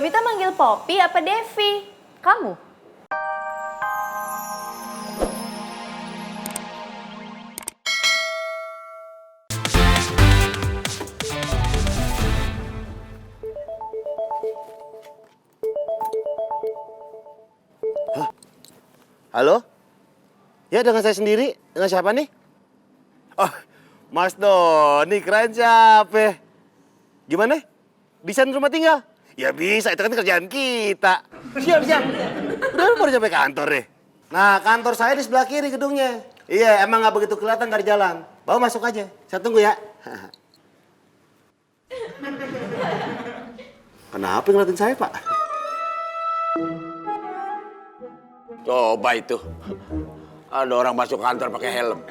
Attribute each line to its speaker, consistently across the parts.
Speaker 1: Babita manggil Poppy apa Devi? Kamu?
Speaker 2: Halo? Ya, dengan saya sendiri. Dengan siapa nih? Oh, Mas Doni, keren siapa? Gimana? Desain rumah tinggal? Ya bisa, itu kan kerjaan kita. Siap, siap. Udah baru sampai kantor deh. Nah, kantor saya di sebelah kiri gedungnya. Iya, emang nggak begitu kelihatan dari jalan. Bawa masuk aja. Saya tunggu ya. Kenapa ngeliatin saya, Pak?
Speaker 3: Coba itu. Ada orang masuk kantor pakai helm.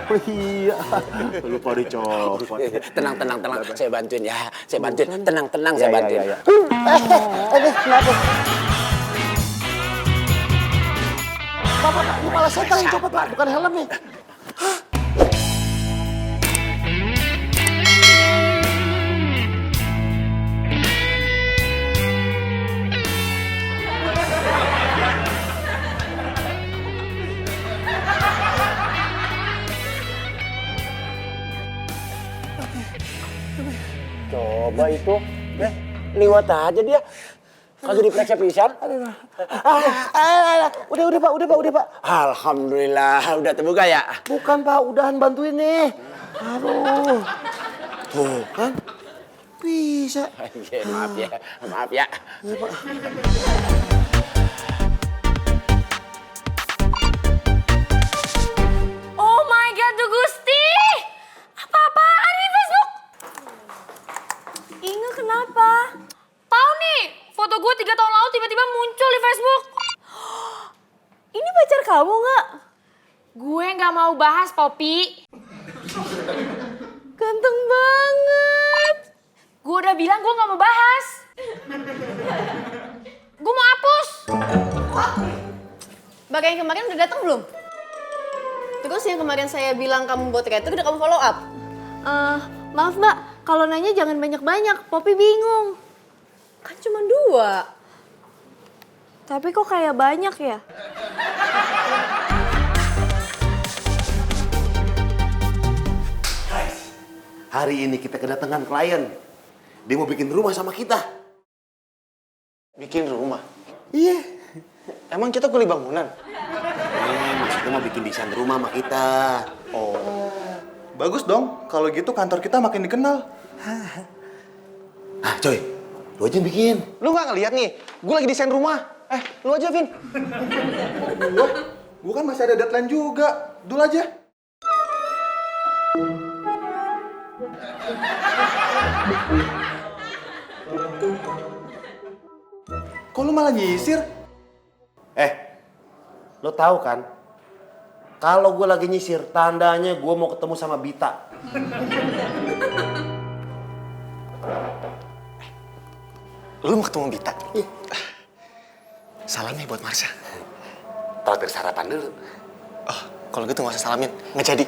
Speaker 2: Oh iya, lupa dicopot.
Speaker 3: Tenang. Saya bantuin ya. Saya bantuin. Tenang, saya bantuin.
Speaker 2: Kenapa? Pak, ini malah saya yang copot, Pak. Bukan helmnya.
Speaker 3: Coba itu. Liwat aja dia. Kagak diperiksa pisan.
Speaker 2: Udah, Pak.
Speaker 3: Alhamdulillah, udah terbuka ya?
Speaker 2: Bukan, Pak. Udahan bantuin nih. Aduh. Tuh, kan? Bisa.
Speaker 3: Maaf ya.
Speaker 2: Iya, Pak.
Speaker 1: Oh my god, Du Gusti! Apa-apaan nih Facebook? Inge kenapa? Tahu nih, foto gue 3 tahun lalu tiba-tiba muncul di Facebook. Ini pacar kamu nggak? Gue nggak mau bahas, Poppy. Ganteng banget. Gue udah bilang gue nggak mau bahas. Gue mau hapus.
Speaker 4: Bagai yang kemarin udah datang belum? Terus yang kemarin saya bilang kamu buat itu udah kamu follow up?
Speaker 1: Maaf mbak, kalau nanya jangan banyak-banyak, Poppy bingung.
Speaker 4: Kan cuma 2.
Speaker 1: Tapi kok kayak banyak ya?
Speaker 2: Guys, hari ini kita kedatangan klien. Dia mau bikin rumah sama kita.
Speaker 5: Bikin rumah?
Speaker 2: Iya.
Speaker 5: Emang kita kuli bangunan?
Speaker 2: Maksudnya mau bikin desain rumah sama kita.
Speaker 5: Oh. Bagus dong, kalau gitu kantor kita makin dikenal.
Speaker 2: Ah, coy, lu aja yang bikin.
Speaker 5: Lu nggak ngeliat nih, gue lagi desain rumah. Lu aja, Vin. Gue kan masih ada deadline juga. Dulu aja. Kok lu malah nyisir?
Speaker 2: Lo tahu kan? Kalau gue lagi nyisir, tandanya gue mau ketemu sama Bita.
Speaker 5: Lu mau ketemu Bita? Iya. Salam nih buat Marsha.
Speaker 2: Traktir sarapan dulu.
Speaker 5: Oh, kalau gitu nggak usah salamin. Nggak jadi.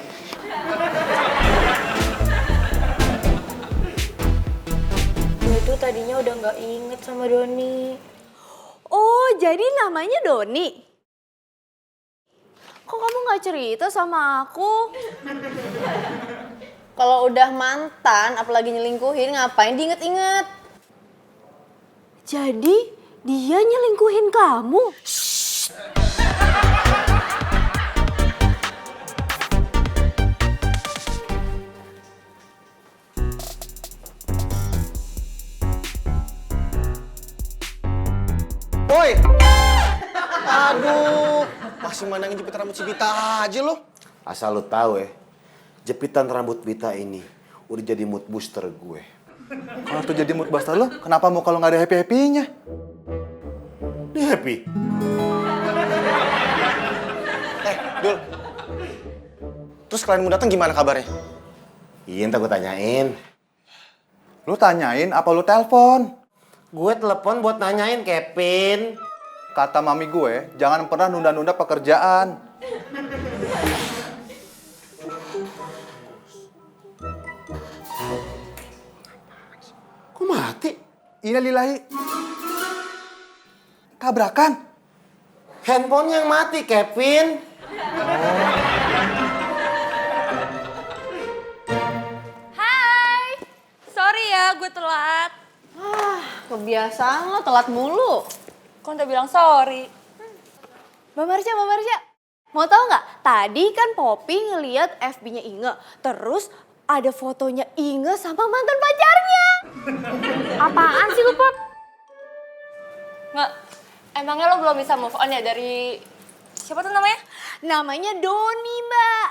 Speaker 1: Gue tuh tadinya udah nggak inget sama Doni. Oh, jadi namanya Doni? Kok kamu nggak cerita sama aku?
Speaker 4: Kalau udah mantan, apalagi nyelingkuhin, ngapain diinget-inget?
Speaker 1: Jadi dia nyelingkuhin kamu?
Speaker 5: Woi! Aduh, masih mandangin jepit rambut si Bita aja lo.
Speaker 2: Asal lo tahu ya, jepitan rambut Bita ini udah jadi mood booster gue.
Speaker 5: Kalau tuh jadi mood buster lo, kenapa mau kalau nggak ada happy-happy-nya?
Speaker 2: Dia happy.
Speaker 5: Dul. Terus klien mau datang gimana kabarnya?
Speaker 2: Iya, ntar gue tanyain.
Speaker 5: Lu tanyain apa lu telepon?
Speaker 2: Gue telepon buat nanyain, Kevin.
Speaker 5: Kata mami gue, jangan pernah nunda-nunda pekerjaan.
Speaker 2: Kok mati?
Speaker 5: Innalillahi. Tabrakan.
Speaker 2: Handphone yang mati, Kevin.
Speaker 1: Hai, sorry ya gue telat.
Speaker 4: Kebiasaan lo telat mulu.
Speaker 1: Kok udah bilang sorry? Mbak Marsha, mau tahu nggak? Tadi kan Poppy ngeliat FB-nya Inge, terus ada fotonya Inge sama mantan pacarnya. Apaan sih lu, Pop?
Speaker 6: Nggak, emangnya lo belum bisa move on ya dari siapa tuh namanya?
Speaker 1: Namanya Doni, Mbak.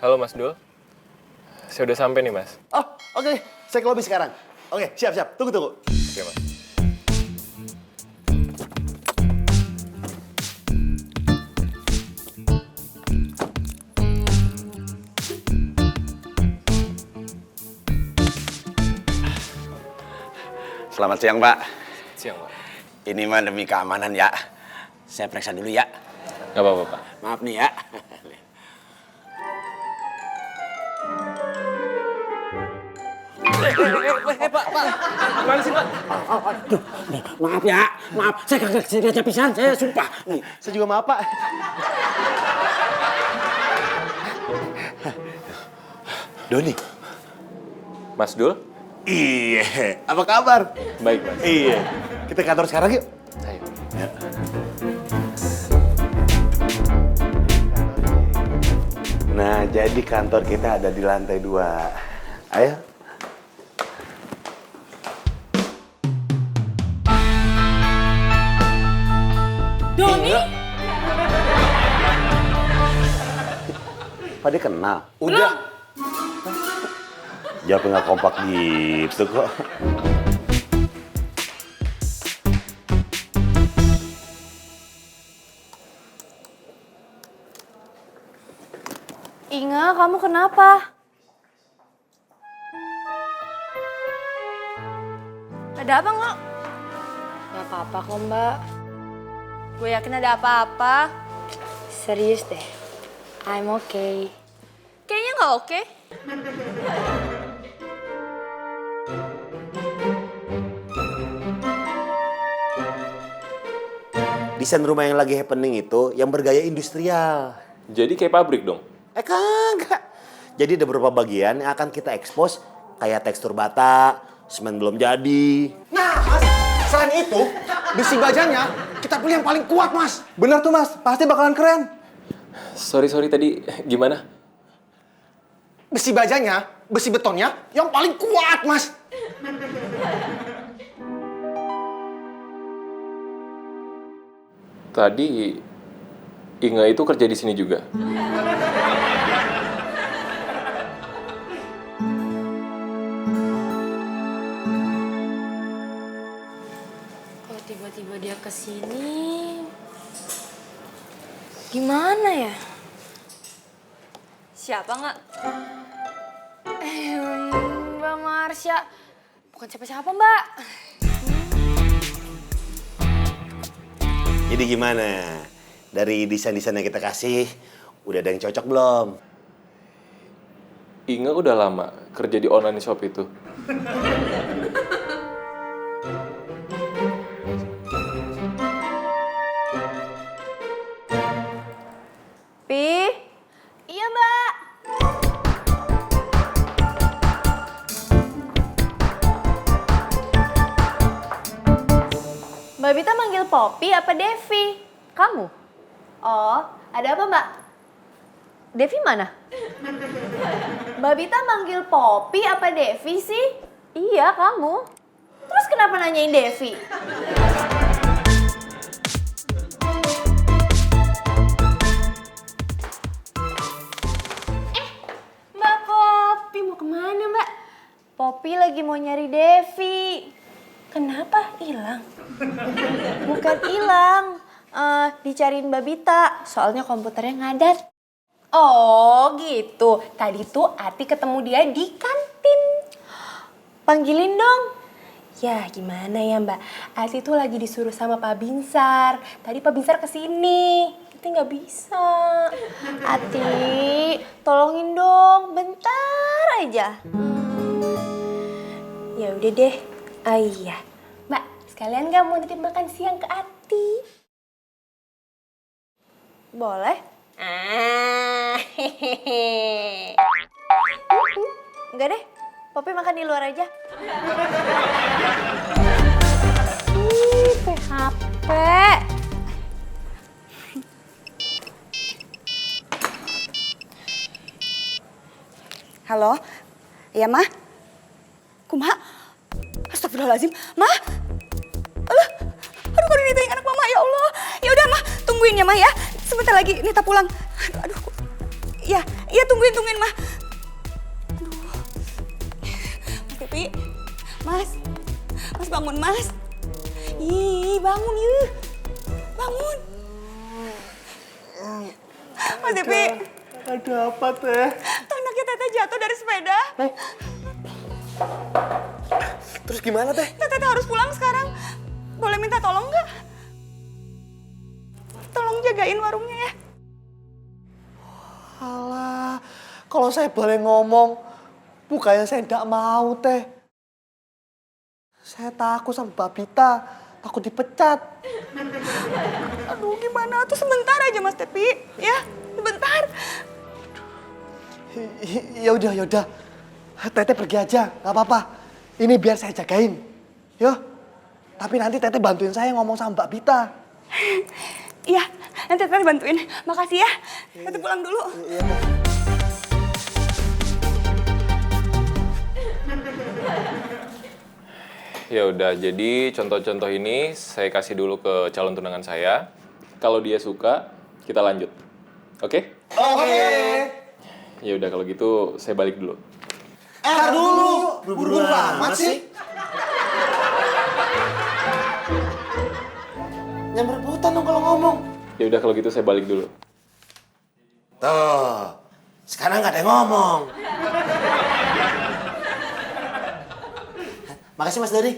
Speaker 7: Halo Mas Dul, saya udah sampai nih Mas.
Speaker 2: Oh, oke. Saya ke lobby sekarang. Oke, siap. Tunggu.
Speaker 7: Oke Mas.
Speaker 3: Selamat siang, Pak.
Speaker 7: Siang Pak.
Speaker 3: Ini mah demi keamanan ya. Saya periksa dulu ya.
Speaker 7: Nggak apa-apa Pak.
Speaker 3: Maaf nih ya. Maaf ya, maaf. Saya kagak sengaja pisan, saya sumpah.
Speaker 2: Saya juga maaf, Pak. Doni.
Speaker 7: Mas Dul?
Speaker 2: Iya, apa kabar?
Speaker 7: Baik Mas.
Speaker 2: Iya. Kita ke kantor sekarang yuk.
Speaker 7: Ayo.
Speaker 2: Nah, jadi kantor kita ada di lantai 2. Ayo.
Speaker 1: Doni?
Speaker 2: Pak, dia kenal?
Speaker 3: Udah.
Speaker 2: Jawabnya nggak kompak gitu kok.
Speaker 1: Inge, kamu kenapa? Ada apa nggak?
Speaker 6: Nggak apa-apa kok Mbak. Gue yakin ada apa-apa.
Speaker 1: Serius deh, I'm okay.
Speaker 6: Kayaknya nggak oke.
Speaker 2: Desain rumah yang lagi happening itu yang bergaya industrial.
Speaker 7: Jadi kayak pabrik dong?
Speaker 2: Kagak. Jadi ada beberapa bagian yang akan kita expose kayak tekstur bata, semen belum jadi.
Speaker 5: Nah, Mas, selain itu, besi bajanya kita pilih yang paling kuat, Mas. Bener tuh, Mas. Pasti bakalan keren.
Speaker 7: Sorry tadi gimana?
Speaker 5: Besi bajanya, besi betonnya yang paling kuat, Mas.
Speaker 7: Tadi Inga itu kerja di sini juga.
Speaker 6: Kalau tiba-tiba dia kesini, gimana ya? Siapa nggak?
Speaker 1: Mbak Marsha. Bukan siapa-siapa, Mbak.
Speaker 2: Jadi gimana? Dari desain-desain yang kita kasih, udah ada yang cocok belum?
Speaker 7: Inga udah lama kerja di online shop itu.
Speaker 1: Pi? Iya, Mbak. Mbak Bita manggil Poppy apa Devi? Kamu? Oh, ada apa, Mbak? Devi mana? Mbak Bita manggil Poppy apa Devi sih? Iya, kamu. Terus kenapa nanyain Devi? Mbak Poppy mau kemana, Mbak? Poppy lagi mau nyari Devi. Kenapa hilang? Bukan hilang, dicariin Mbak Bita, soalnya komputernya ngadat. Oh gitu, tadi tuh Ati ketemu dia di kantin. Panggilin dong.
Speaker 8: Ya gimana ya Mbak, Ati tuh lagi disuruh sama Pak Binsar. Tadi Pak Binsar kesini, kita nggak bisa.
Speaker 1: Ati, tolongin dong, bentar aja.
Speaker 8: Ya udah deh. Oh iya, Mbak, sekalian nggak mau nitip makan siang ke Ati?
Speaker 1: Boleh?
Speaker 8: Hehehe.
Speaker 1: Enggak deh, Poppy makan di luar aja.
Speaker 8: PHP.
Speaker 9: Halo? Iya, Ma? Kumaha? Astagfirullahaladzim. Ma? Aduh, kok dinitain anak Mama, ya Allah. Ya udah, Ma, tungguin ya, Ma, ya. Sebentar lagi Nita pulang. Aduh. Iya, tungguin, Ma. Aduh. Mas Devi. Mas bangun, Mas. Ih, bangun, yuk. Bangun. Mas Devi.
Speaker 5: Ada apa, Teh?
Speaker 9: Anaknya Teteh jatuh dari sepeda.
Speaker 5: Terus gimana, Teh?
Speaker 9: Teteh harus pulang sekarang. Boleh minta tolong nggak? Tolong jagain warungnya ya.
Speaker 5: Alah, kalau saya boleh ngomong, bukannya saya tidak mau, Teh. Saya takut sama Mbak Bita, takut dipecat.
Speaker 9: Aduh, gimana tuh sebentar aja Mas Tepi, ya, sebentar.
Speaker 5: Ya udah. Teteh pergi aja, nggak apa-apa. Ini biar saya jagain. Yo. Tapi nanti Teteh bantuin saya ngomong sama Mbak Bita.
Speaker 9: Iya, nanti Teteh bantuin. Makasih ya. Teteh pulang dulu.
Speaker 7: Ya udah, jadi contoh-contoh ini saya kasih dulu ke calon tunangan saya. Kalau dia suka, kita lanjut. Oke?
Speaker 5: Oke.
Speaker 7: Ya udah kalau gitu saya balik dulu.
Speaker 5: Dulu. Buru-buru amat sih. Nyamber putan dong kalau ngomong.
Speaker 7: Ya udah kalau gitu saya balik dulu.
Speaker 2: Tuh, sekarang nggak ada yang ngomong. Makasih Mas Dodi.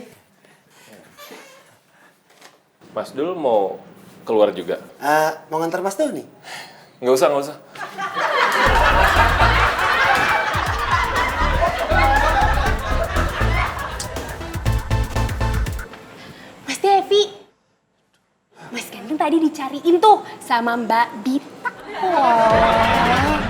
Speaker 7: Mas Dul mau keluar juga?
Speaker 2: Mau ngantar Mas Dodi?
Speaker 7: Nggak usah.
Speaker 8: Mas Devi. Mas Ganteng tadi dicariin tuh sama Mbak Bita. Wah.